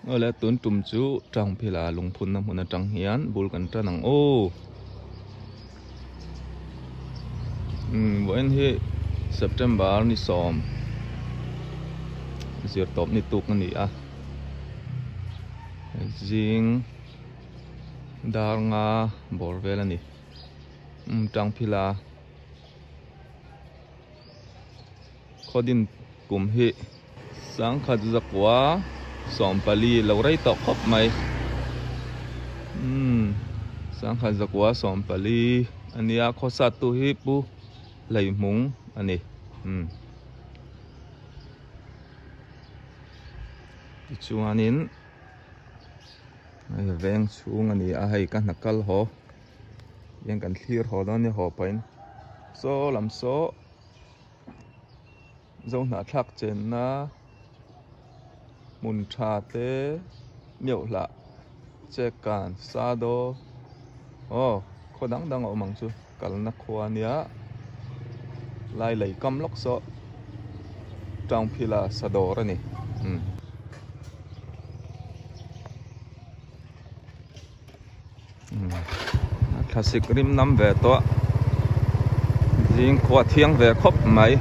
ở lại tuần trùm chú trong phi là lùng phun năm phun trăng hiến bùn cần trăng nắng ô bữa nay September ni som diệt top ni tuk ni à jing dar nga bor vela ni trăng phi là khodin kum hi sang khad zakwa som pali laurai to khop mai sang khad zakwa som pali ania khosa tu hi pu lei mung ani chuanin ai veng chung ani a hei kan nakal ho yang kan thlir ho don ni ho pain so lam so zo na thak chen na mun tha te miau la che kan sa do khodang dang omang chu kalna khwania lai lei kam lok so tang phila sador ani classic rim nam ve to jing khwa thiang ve khop mai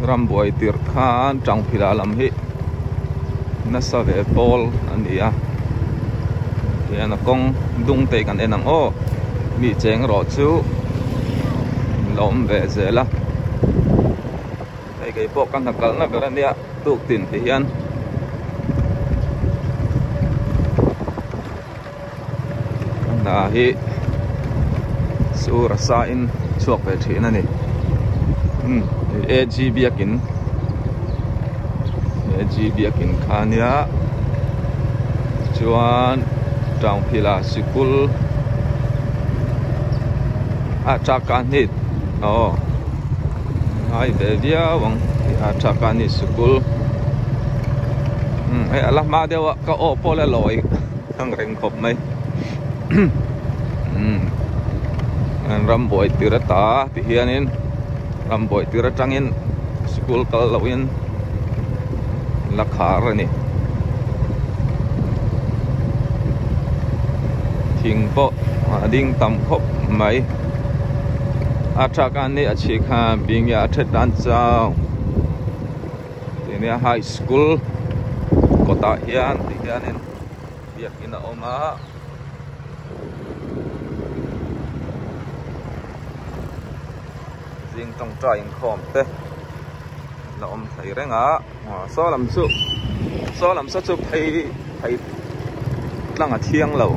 ram boy tir khan tang phila lam hi nasa ve bol ania yana kong dung te kan enang o mi cheng ro chu lom ve zela ai cái bộ căn nakal na beran dia tuk tin ti hian na hi sur sa in chuak ve thina ni AG biakin khania chuan tang phila sikul achakanit ai ve via wang achakanit sikul ai alah ma dewa ka o pole loi thang reng khop mai ram boy tirata ti hianin ram boy tiratangin sikul kal lawin lakhar ni thing po ding tam khop mai achakan ni achi kha bing ya that dan chao tenia high school kota hian ti hianin biak ina oma jing tong trai khom te la om thai renga so lam su chu phei lang a thiang lo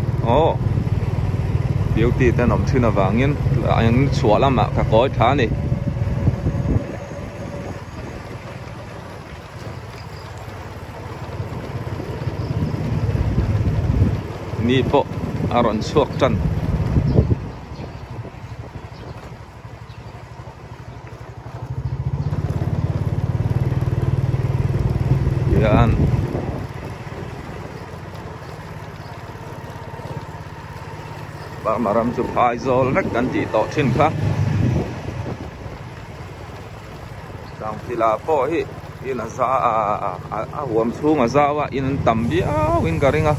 beauty te nom thina wangin ang chua lama ka koi tha ni ni po aron suak chan yan ba maram chu phai zol rek kan ti to thin kha tang phila po hi ina za a huam chunga zawa in tambia win garinga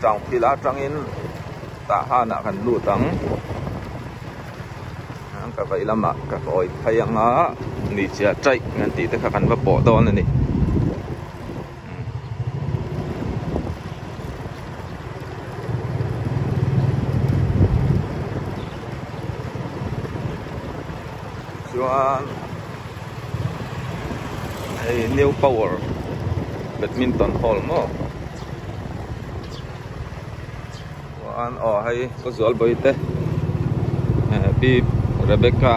tang phila tangin ta hana kan lu tang ka vai lama ka oi phayanga ni cha chai ngan ti te kha kan va po don ni chuan ai new power badminton hall mo chuan hay có zual boi te bi Rebecca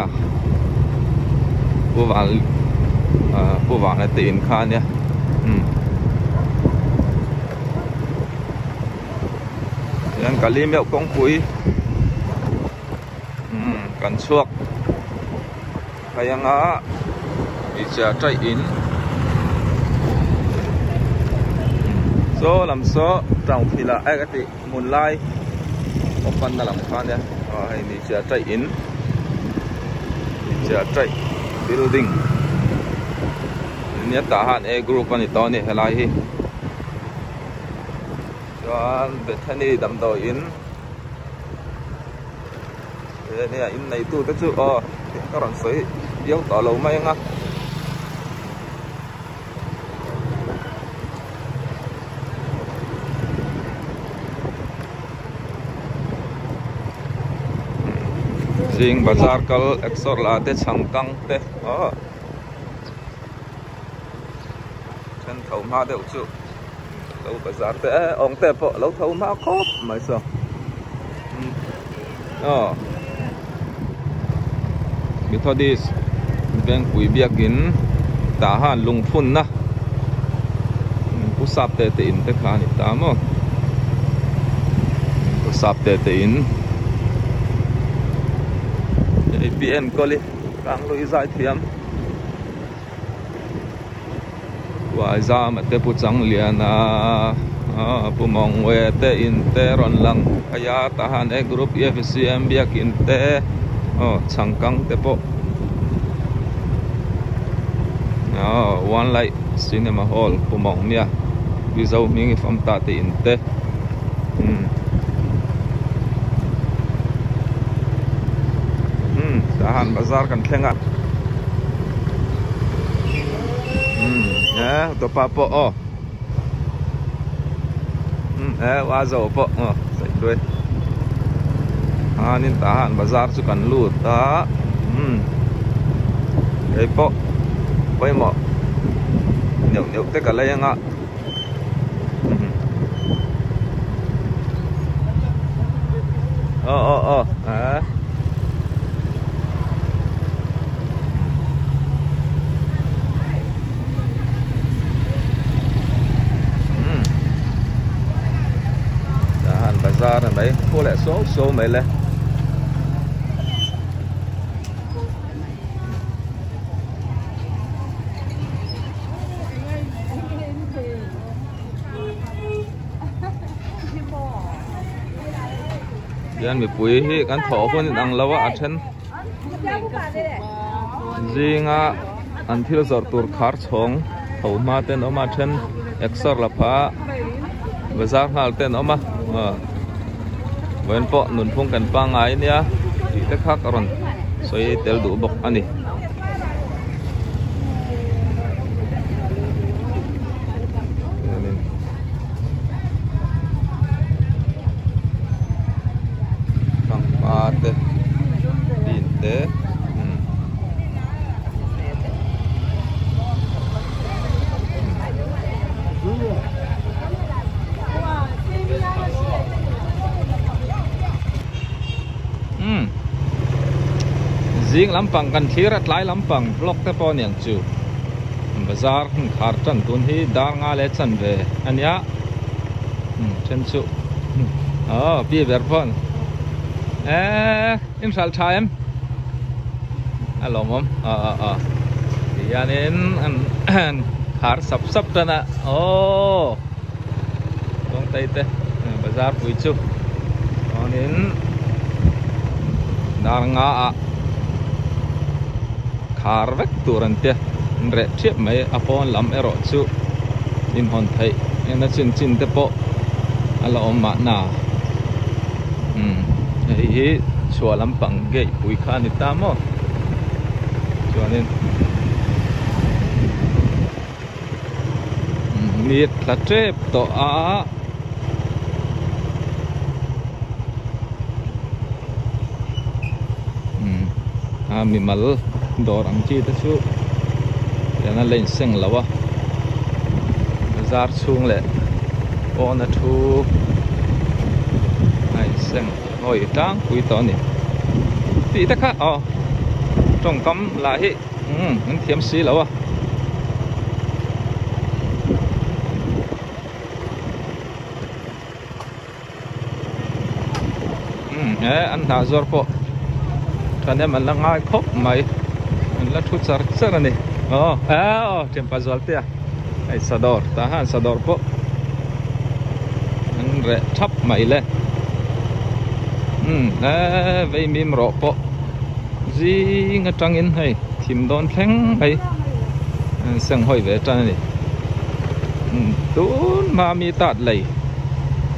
bu van la tin khan ya yang kali meo kong pui kan suak kayanga icha trai in so lam so tang phila ai ka ti mun lai opan na lam khan ya hay ni chia chạy in chia chạy building ni ta han A group ani to ni helai hi chuan Bethany dam do in ni in nei tu te chu ka ron soi yêu tỏ lâu mai nga riêng bazar kal exor la te changkang te chân thầu ma đều chu lâu bazar te ong te po lâu thầu ma khop mai sao Methodist Bank Pui Biakin tahan lung phun na pusap te in te khan itamo pusap te in APN koli kang loi zai thiam wa za ma te pu chang lian pu mong we te in te ron lang aya tahan A group FCM Biakin te changkang te po One Light Cinema Hall pumong niya bizaw mingi fam tate inte tahan bazar kan tlenga to pa po wazo po sai doi anin tahan bazar chu kan lut ta ei po pai mo nhậu tất cả lấy ạ Hàn bazar này mấy cô lại số mấy lên Yan mi pui hi kan tho phun ang lawa athen zinga an thil zor tur khar chhong thoma ten oma then exor la pha bazar hal ten oma wen po nun phung kan pa ngai nia ti te khak aron soi tel du bok ani te din te riêng Lampang kan thirat lai Lampang block te pon yang chu bazar khar chan tun hi dar nga le chan ve ania chen chu pi ver pon in shall time alo mom yanin an khar sap tana dong tai te bazar pui chu onin dar nga khar vek turan te re thiep mai apon lam ero chu in hon thai ena chin te po ala om ma na hi chua Lampang ge pui khan ni ta mo chuanin miet la trep to mi mal dor ang chi ta chu yana len seng lawa bazar chung le ona thu ai seng ngồi tráng quý to nè tí tất cả trong cắm lại hi anh thiếm xí lâu anh đã rồi po cho nên mình là ngay khóc mày mình là thu char này tiệm pa rồi tia ai sador ta han sador po anh re thắp mày lên vậy mìm rõ bộ gì ngã trăng in hay thìm đón phèn hay sang hỏi về trăng này tốn mà mi tạt lầy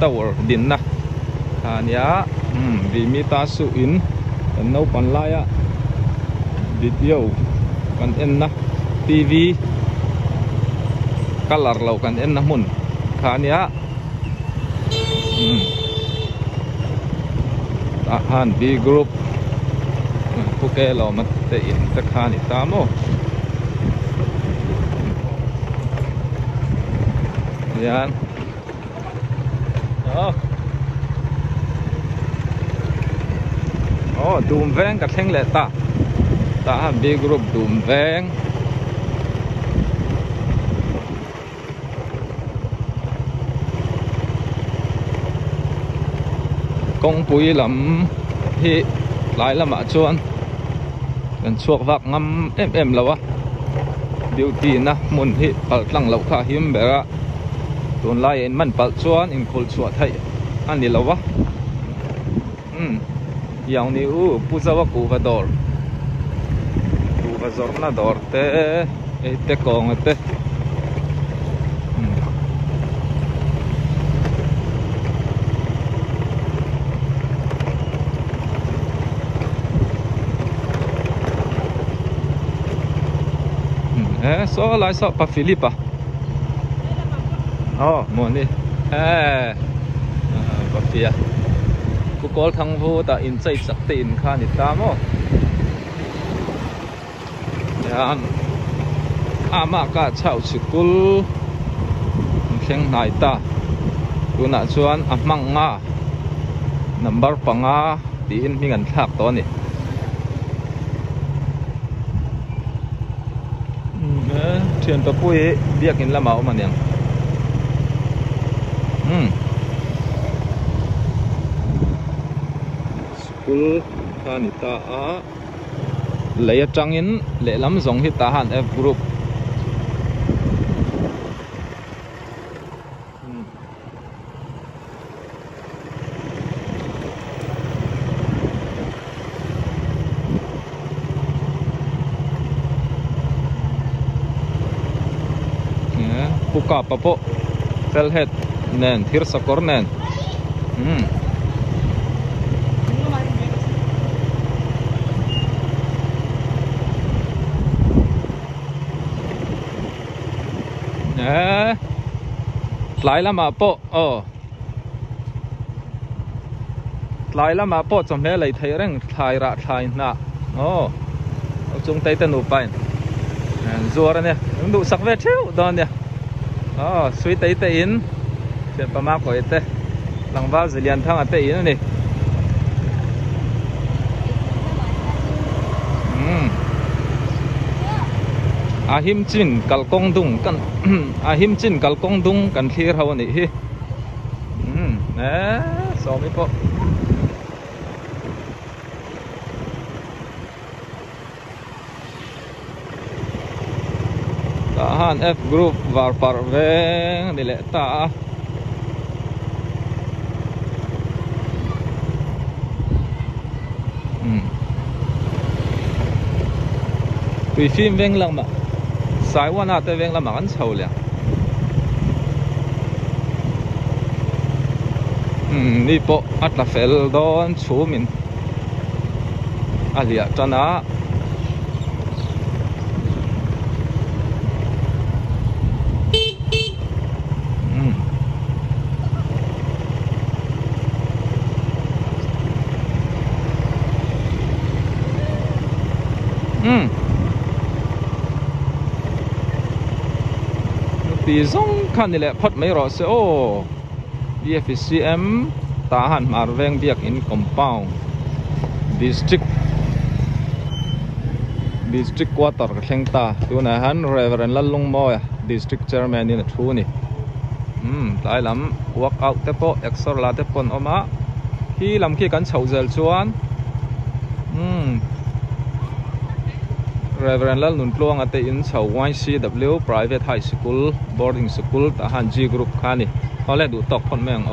tàu điện na nhá vì mi ta su in nấu pan lai á video kan en na TV color lau kan en na mun nhá han B group puke lo mat te in te khani tamo yan dùm veng cả theng lệ ta han B group dùm veng công bùi lắm hi lại là mạ chuan gần chuộc vạc ngâm em lâu á điều tì na muốn hi bal tlang lâu khá hiếm bé ra tuần lại em mình bal chuan in khol chuột thấy anh đi lâu á yang ni puzawa kuvador na dor te kong te so lại so pa Philipa muốn đi pa Phia cô call thằng vô ta in chạy sắc tiền khan thì ta mo yan ama ka chau chikul kheng nai ta tuna chuan amang nga number panga tin mi ngan thak to ni thiền to pui biak in lamau ma niang school kanita a leya changin le lam zong hi ta han F group puka papo felhead nen thir sakor nen lại là mà bộ lại là mà bộ trong này lấy thấy rằng thay ra thay nè chúng tay tên nụ bay rùa này đủ sắc vết thiếu đó nè suy tay tay in chuyện bà má của thế lăng vào dữ liền thang tay in này ahim chin kalkong dung kan ahim chin kalkong dung kan thir haw ni hi so mi po ta han F group var par ve ni le ta tùy phim veng lăng mà sai quan à tới veng là mà ăn sầu liền đi bộ ăn là phải đón chú mình liệt cho nó thì giống khăn thì lại phật mấy rồi sẽ BFCM ta hẳn mà ven việc in compound district quarter khen ta tu này hắn Reverend Lalung Moy district chairman ni thu ni lại lắm work out te po extra la te pon oma khi làm khi cắn chậu zel chuan Reverend Lal nun pluang ate in chau YCW private high school boarding school ta han G group khani hole du tok phon meng